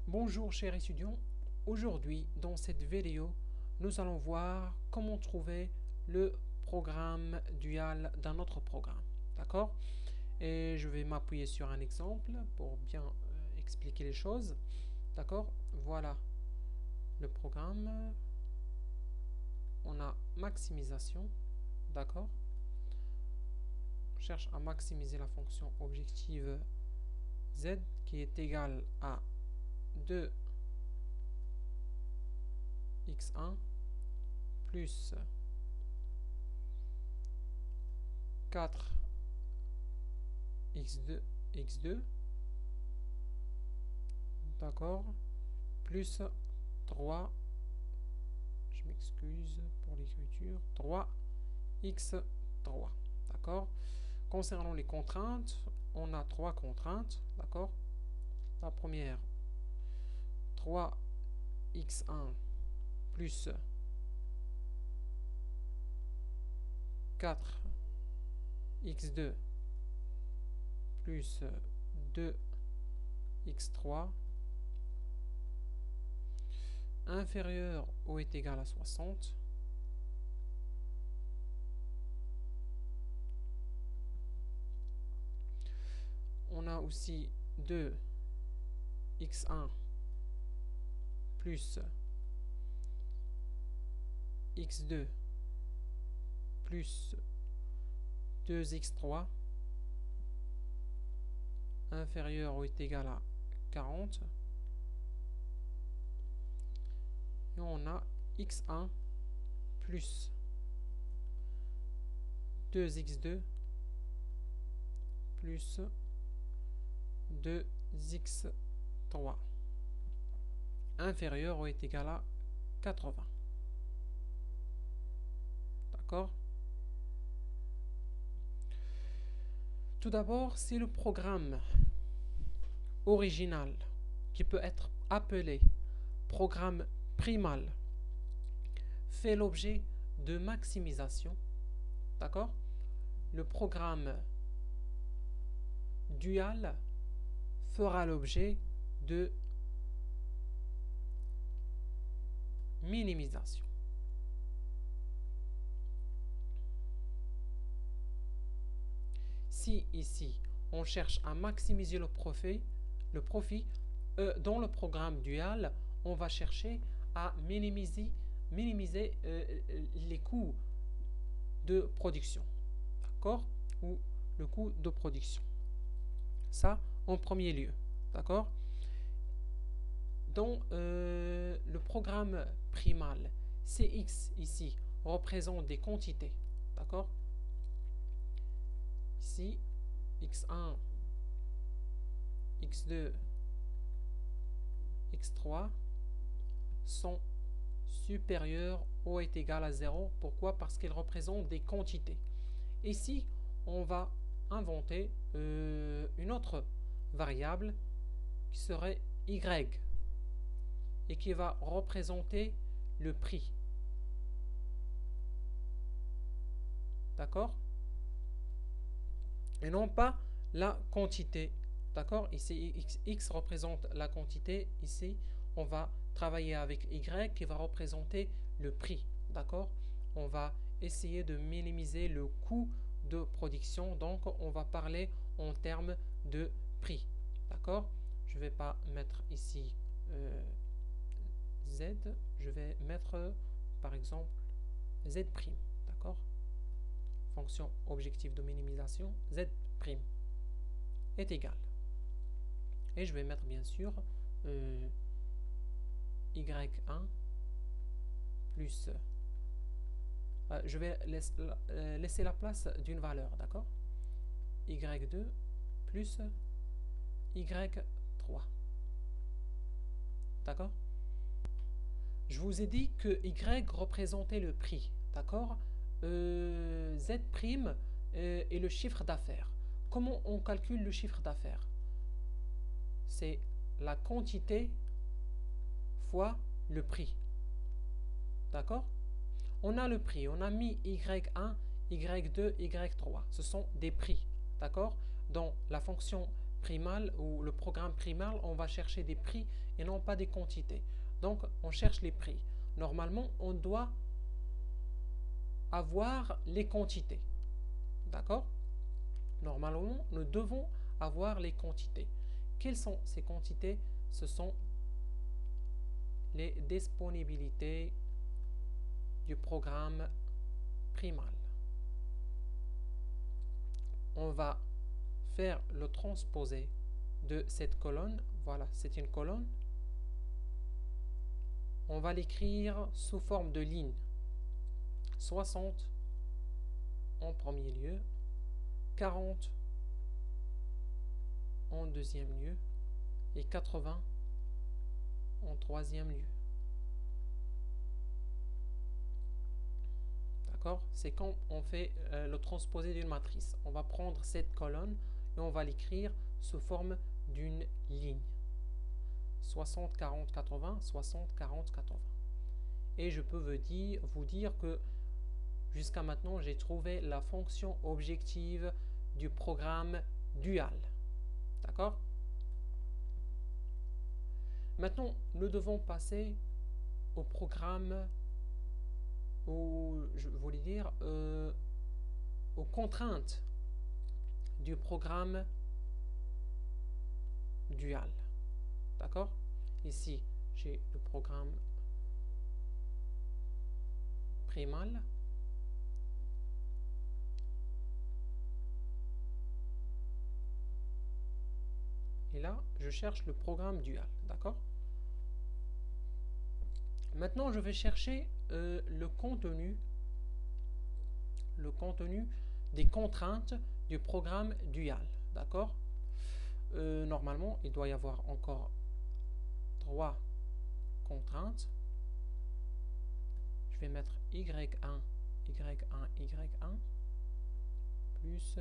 Bonjour chers étudiants, aujourd'hui dans cette vidéo, nous allons voir comment trouver le programme dual d'un autre programme. D'accord? Et je vais m'appuyer sur un exemple pour bien expliquer les choses. D'accord? Voilà le programme. On a maximisation. D'accord? On cherche à maximiser la fonction objective z qui est égale à 2x1 plus 4x2 d'accord, plus 3, je m'excuse pour l'écriture, 3x3, d'accord. Concernant les contraintes, on a trois contraintes, d'accord. La première, 3x1 plus 4x2 plus 2x3 inférieur ou est égal à 60. On a aussi 2x1 plus x2 plus 2x3 inférieur ou est égal à 40. Et on a x1 plus 2x2 plus 2x3 inférieur ou est égal à 80. D'accord? Tout d'abord, c'est le programme original qui peut être appelé programme primal fait l'objet de maximisation. D'accord? Le programme dual fera l'objet de minimisation. Si ici on cherche à maximiser le profit dans le programme dual, on va chercher à minimiser les coûts de production, d'accord, ou le coût de production. Ça en premier lieu, d'accord. Dans le programme primal, Cx ici représente des quantités, d'accord. Ici, x1, x2, x3 sont supérieurs ou est égal à 0. Pourquoi? Parce qu'ils représentent des quantités. Ici, on va inventer une autre variable qui serait y et qui va représenter le prix. D'accord? Et non pas la quantité. D'accord? Ici, x représente la quantité. Ici, on va travailler avec y qui va représenter le prix. D'accord? On va essayer de minimiser le coût de production. Donc, on va parler en termes de prix. D'accord? Je ne vais pas mettre ici z. Je vais mettre, par exemple, z'. D'accord? Fonction objectif de minimisation, z' est égal. Et je vais mettre bien sûr y1 plus... je vais laisser la place d'une valeur, d'accord? y2 plus y3. D'accord? Je vous ai dit que y représentait le prix, d'accord? Z' est le chiffre d'affaires. Comment on calcule le chiffre d'affaires? C'est la quantité fois le prix. D'accord? On a le prix, on a mis y1, y2, y3. Ce sont des prix. D'accord? Dans la fonction primal ou le programme primal, on va chercher des prix et non pas des quantités. Donc, on cherche les prix. Normalement, on doit avoir les quantités. D'accord? Normalement, nous devons avoir les quantités. Quelles sont ces quantités? Ce sont les disponibilités du programme primal. On va faire le transposé de cette colonne. Voilà, c'est une colonne. On va l'écrire sous forme de ligne. 60 en premier lieu, 40 en deuxième lieu et 80 en troisième lieu. D'accord? C'est quand on fait le transposé d'une matrice. On va prendre cette colonne et on va l'écrire sous forme d'une ligne. 60, 40, 80, 60, 40, 80. Et je peux vous dire que jusqu'à maintenant, j'ai trouvé la fonction objective du programme dual. D'accord? Maintenant, nous devons passer au programme, je voulais dire, aux contraintes du programme dual. D'accord? Ici, j'ai le programme primal. Et là, je cherche le programme dual. D'accord? Maintenant, je vais chercher le contenu des contraintes du programme dual. D'accord? Normalement, il doit y avoir encore 3 contraintes. Je vais mettre Y1, Y1, Y1, plus,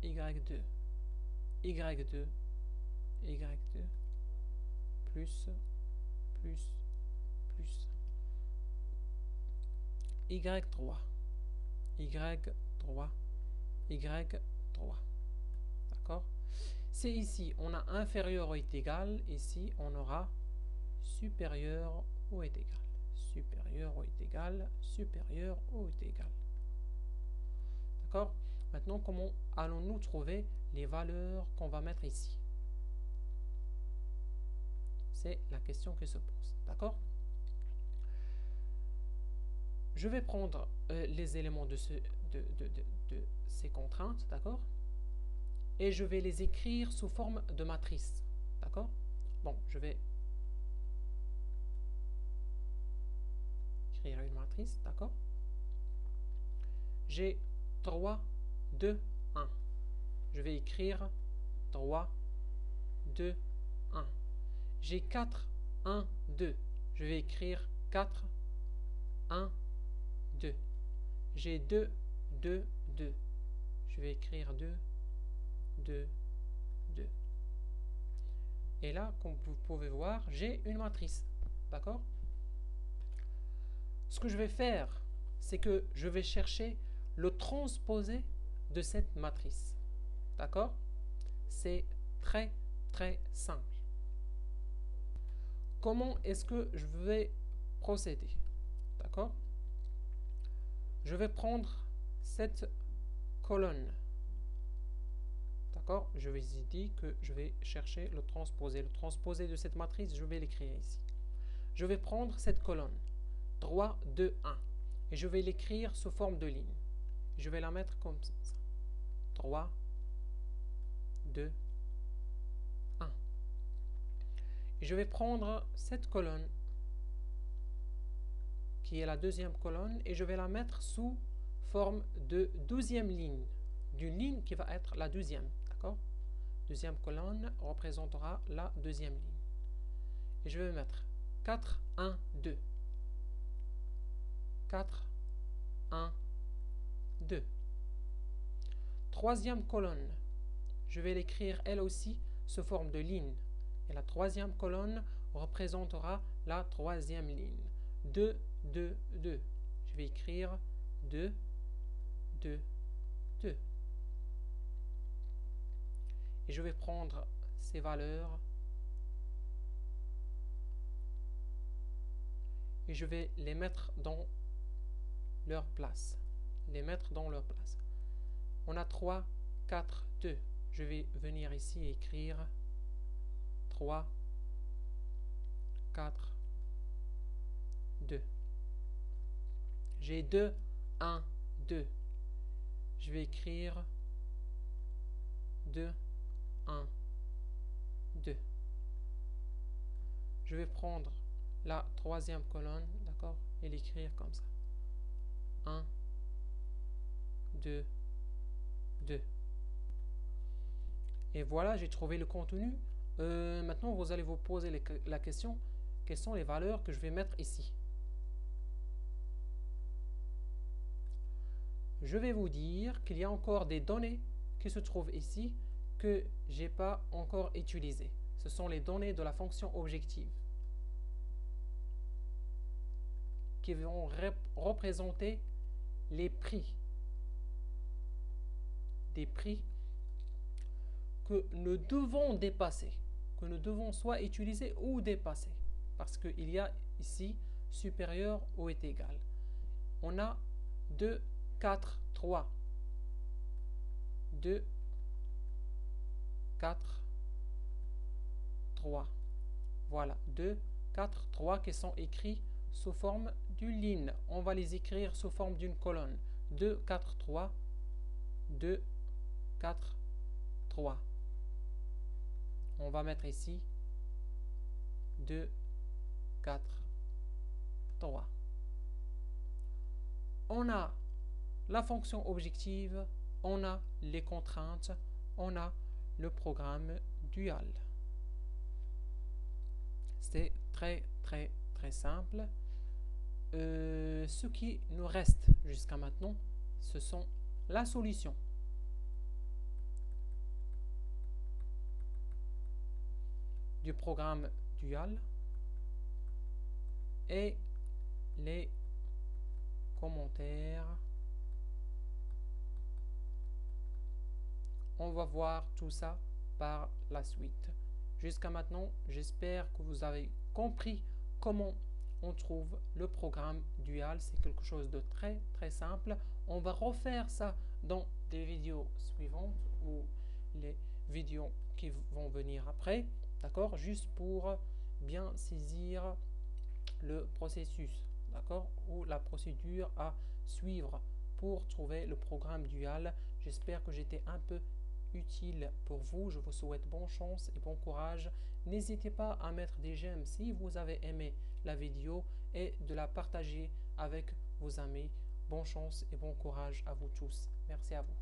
Y2, Y2, Y2, plus, Y3, Y3, Y3. D'accord? C'est ici, on a inférieur ou est égal. Ici, on aura supérieur ou est égal. Supérieur ou est égal. Supérieur ou est égal. D'accord? Maintenant, comment allons-nous trouver les valeurs qu'on va mettre ici? C'est la question qui se pose. D'accord? Je vais prendre les éléments de ces contraintes. D'accord? Et je vais les écrire sous forme de matrice. D'accord? Bon, je vais écrire une matrice. D'accord? J'ai 3, 2, 1. Je vais écrire 3, 2, 1. J'ai 4, 1, 2. Je vais écrire 4, 1, 2. J'ai 2, 2, 2. Je vais écrire 2, 2, 2. Et là, comme vous pouvez voir, j'ai une matrice. D'accord? Ce que je vais faire, c'est que je vais chercher le transposé de cette matrice. D'accord? C'est très, très simple. Comment est-ce que je vais procéder? D'accord? Je vais prendre cette colonne. D'accord? Je vous ai dit que je vais chercher le transposé. Le transposé de cette matrice, je vais l'écrire ici. Je vais prendre cette colonne. 3, 2, 1. Et je vais l'écrire sous forme de ligne. Je vais la mettre comme ça. 3, 2, 1. Et je vais prendre cette colonne, qui est la deuxième colonne, et je vais la mettre sous forme de 12e ligne. D'une ligne qui va être la deuxième. D'accord? Deuxième colonne représentera la deuxième ligne. Et je vais mettre 4, 1, 2. 4, 1, 2. Troisième colonne, je vais l'écrire elle aussi sous forme de ligne. Et la troisième colonne représentera la troisième ligne. 2, 2, 2. Je vais écrire 2, 2, et je vais prendre ces valeurs et je vais les mettre dans leur place. On a 3, 4, 2. Je vais venir ici et écrire 3, 4, 2. J'ai 2, 1, 2. Je vais écrire 2, 1, 2. Je vais prendre la troisième colonne, d'accord, et l'écrire comme ça. 1, 2, 2. Et voilà, j'ai trouvé le contenu. Maintenant, vous allez vous poser la question, quelles sont les valeurs que je vais mettre ici? Je vais vous dire qu'il y a encore des données qui se trouvent ici que j'ai pas encore utilisées. Ce sont les données de la fonction objective qui vont représenter les prix. Des prix que nous devons dépasser, que nous devons soit utiliser ou dépasser, parce qu'il y a ici supérieur ou est égal. On a 2, 4, 3. 2, 4, 3. Voilà, 2, 4, 3 qui sont écrits sous forme d'une ligne. On va les écrire sous forme d'une colonne. 2, 4, 3. 2, 4, 3. On va mettre ici 2, 4, 3. On a la fonction objective, on a les contraintes, on a le programme dual. C'est très simple. Ce qui nous reste jusqu'à maintenant, ce sont la solution. Du programme dual et les commentaires. On va voir tout ça par la suite. Jusqu'à maintenant, j'espère que vous avez compris comment on trouve le programme dual. C'est quelque chose de très simple. On va refaire ça dans des vidéos suivantes ou les vidéos qui vont venir après. D'accord, juste pour bien saisir le processus, d'accord, ou la procédure à suivre pour trouver le programme dual. J'espère que j'étais un peu utile pour vous. Je vous souhaite bonne chance et bon courage. N'hésitez pas à mettre des j'aime si vous avez aimé la vidéo et de la partager avec vos amis. Bonne chance et bon courage à vous tous. Merci à vous.